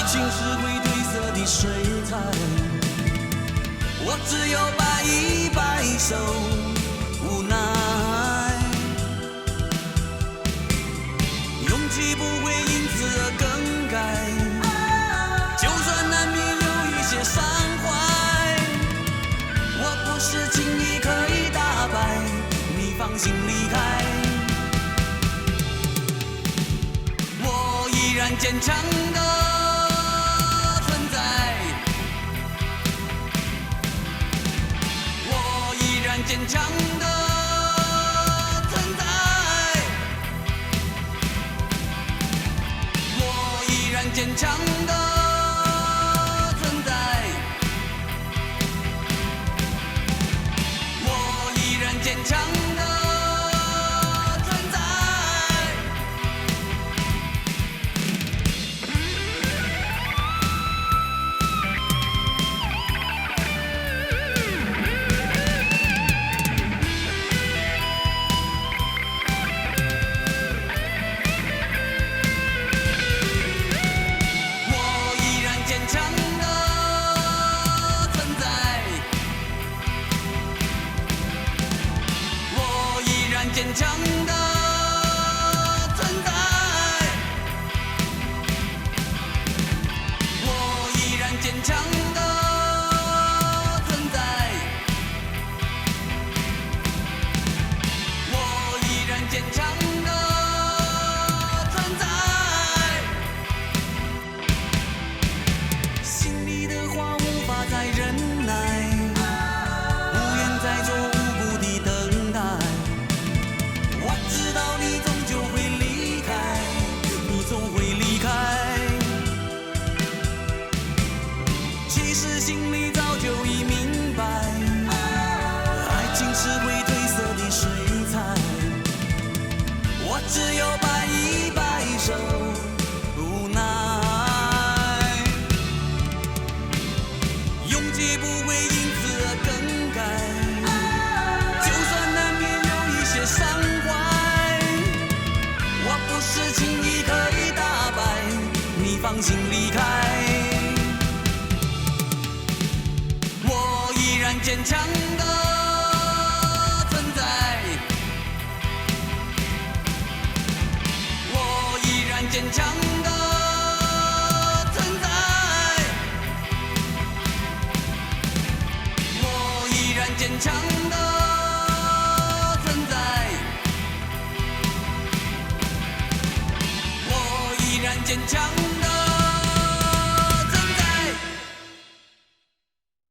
情是会褪色的水彩，我只有摆一摆手，无奈。勇气不会因此而更改，就算难免有一些伤怀，我不是轻易可以打败，你放心离开。我依然坚强的存在，我依然坚强的存在，我依然坚强的存在，我依然坚强的存在。坚强的存在，我依然坚强的存在，我依然坚强的存在。心里的话无法再忍耐，不愿再做无辜的等待。我知道你终究会离开，你总会离开。其实心里早就已明白，爱情是会褪色的水彩，我只有摆一摆手，无奈。勇气不会因此而更改，就算难免有一些伤怀，我不是轻易可以打败，你放心离开。我依然坚强的存在，我依然坚强的存在，我依然坚强的存在，我依然坚强。